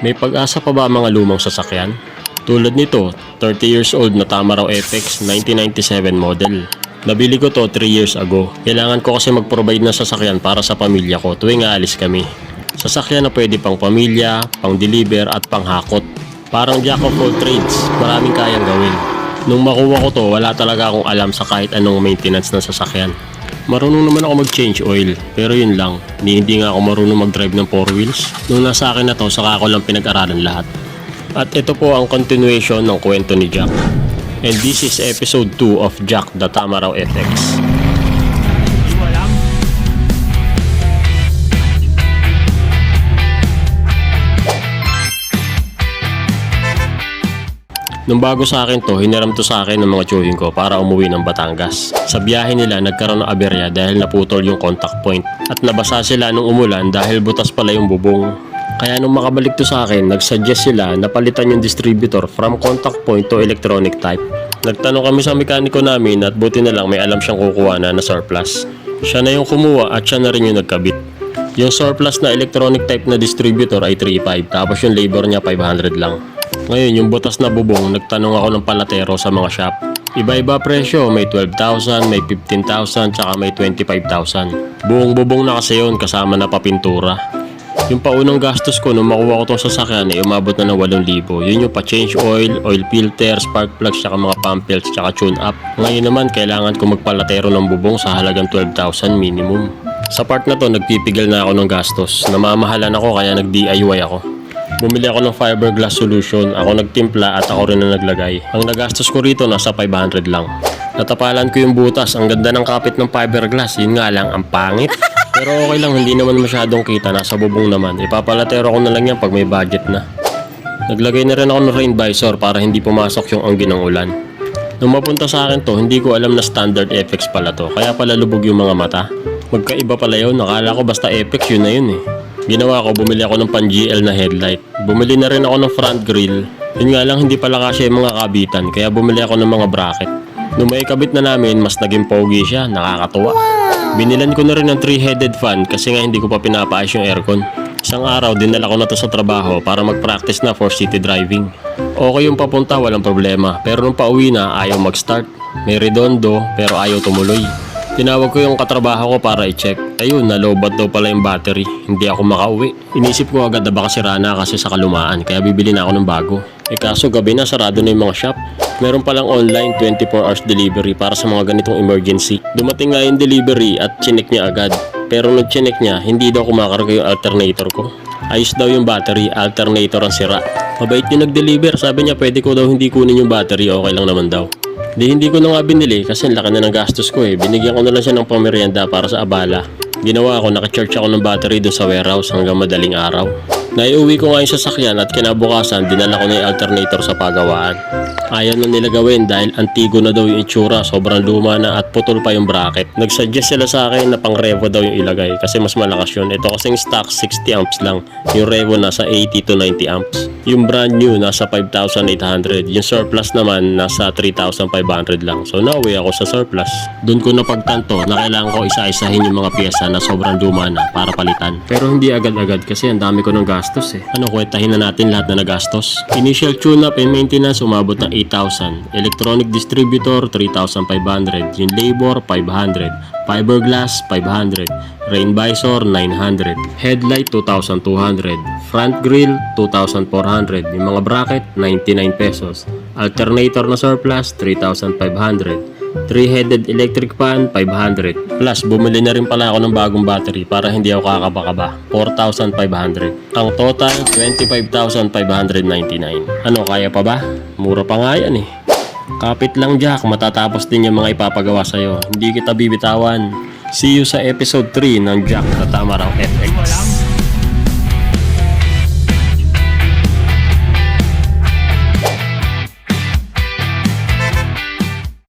May pag-asa pa ba ang mga lumang sasakyan? Tulad nito, 30 years old na Tamaraw FX 1997 model. Nabili ko to 3 years ago. Kailangan ko kasi mag-provide ng sasakyan para sa pamilya ko tuwing aalis kami. Sasakyan na pwede pang pamilya, pang deliver at pang hakot. Parang jack of all trades, maraming kayang gawin. Nung makuha ko to, wala talaga akong alam sa kahit anong maintenance ng sasakyan. Marunong naman ako mag-change oil, pero yun lang, hindi nga ako marunong mag-drive ng 4 wheels. Nung nasa akin na to, saka ko lang pinag-aralan lahat. At ito po ang continuation ng kwento ni Jack. And this is episode 2 of Jack the Tamaraw FX. Nung bago sa akin to, hiniram to sa akin ng mga tiyuhin ko para umuwi ng Batangas. Sa biyahe nila, nagkaroon ng aberya dahil naputol yung contact point. At nabasa sila nung umulan dahil butas pala yung bubong. Kaya nung makabalik to sa akin, nagsuggest sila na palitan yung distributor from contact point to electronic type. Nagtanong kami sa mekaniko namin at buti na lang may alam siyang kukuha na surplus. Siya na yung kumuha at siya na rin yung nagkabit. Yung surplus na electronic type na distributor ay 3.5 tapos yung labor niya 500 lang. Ngayon, yung butas na bubong, nagtanong ako ng palatero sa mga shop. Iba-iba presyo, may 12,000, may 15,000, tsaka may 25,000. Buong bubong na kasi yun, kasama na papintura. Yung paunang gastos ko nung makuha ko itong sasakyan ay umabot na ng 8,000. Yun yung pa-change oil, oil filter, spark plugs, tsaka mga pump belts, tsaka tune-up. Ngayon naman, kailangan ko magpalatero ng bubong sa halagang 12,000 minimum. Sa part na to, nagpipigil na ako ng gastos. Namamahalan ako kaya nag-DIY ako. Bumili ako ng fiberglass solution, ako nagtimpla at ako rin na naglagay. Ang nagastos ko rito nasa 500 lang. Natapalan ko yung butas, ang ganda ng kapit ng fiberglass, yun nga lang, ang pangit. Pero okay lang, hindi naman masyadong kita, nasa bubong naman. Ipapalatero ko na lang yan pag may budget na. Naglagay na rin ako ng rain visor para hindi pumasok yung angin ng ulan. Nung mapunta sa akin to, hindi ko alam na standard FX pala to, kaya pala lubog yung mga mata. Magkaiba pala yun, nakala ko basta FX yun na yun eh. Ginawa ko, bumili ako ng pan-GL na headlight. Bumili na rin ako ng front grille. Yun nga lang, hindi pala kasi yung mga kabitan, kaya bumili ako ng mga bracket. Nung may kabit na namin, mas naging pogi siya, nakakatuwa. Binilan ko na rin ng 3-headed fan kasi nga hindi ko pa pinapaayos yung aircon. Isang araw, dinala ko na to sa trabaho para mag-practice na for city driving. Okay yung papunta, walang problema. Pero nung pauwi na, ayaw mag-start. May redondo, pero ayaw tumuloy. Tinawag ko yung katrabaho ko para i-check. Ayun, nalobat daw pala yung battery. Hindi ako makauwi. Inisip ko agad na baka sira na kasi sa kalumaan, kaya bibili na ako ng bago. Kaso gabi na, sarado na yung mga shop. Meron palang online 24 hours delivery para sa mga ganitong emergency. Dumating nga yung delivery at chinek niya agad. Pero nung chinek niya, hindi daw kumakarga yung alternator ko. Ayos daw yung battery, alternator ang sira. Mabait yung nag-deliver, sabi niya pwede ko daw hindi kunin yung battery, okay lang naman daw. Hindi ko na nga binili kasi laki na ng gastos ko eh. Binigyan ko na lang siya ng pamerienda para sa abala. Ginawa ko, naka-charge ako ng battery doon sa warehouse hanggang madaling araw. Naiuwi ko nga yung sasakyan at kinabukasan dinala ko na yung alternator sa pagawaan. Ayaw na nila gawin dahil antigo na daw yung itsura, sobrang luma na at putol pa yung bracket. Nagsuggest sila sa akin na pang revo daw yung ilagay kasi mas malakas yun. Ito kasing stock 60 amps lang, yung revo nasa 80 to 90 amps. Yung brand new nasa 5,800, yung surplus naman nasa 3,500 lang. So nauwi ako sa surplus. Doon ko napagtanto na kailangan ko isa-isahin yung mga pyesa na sobrang luma na para palitan. Pero hindi agad-agad kasi ang dami ko ng gastos eh. Ano, kwentahin na natin lahat na nagastos. Initial tune-up and maintenance umabot ng 8,000. Electronic distributor 3,500. Yung labor 500. Fiberglass 500. Rain visor 900. Headlight 2,200. Front grille 2,400. Yung mga bracket 99 pesos. Alternator na surplus 3,500. 3-headed electric fan 500. Plus bumili na rin pala ako ng bagong battery para hindi ako kakaba-kaba. 4,500. Ang total 25,599. Ano, kaya pa ba? Mura pa nga yan eh. Kapit lang Jack, matatapos din yung mga ipapagawa sa'yo. Hindi kita bibitawan. See you sa episode 3 ng Jack the Tamaraw FX.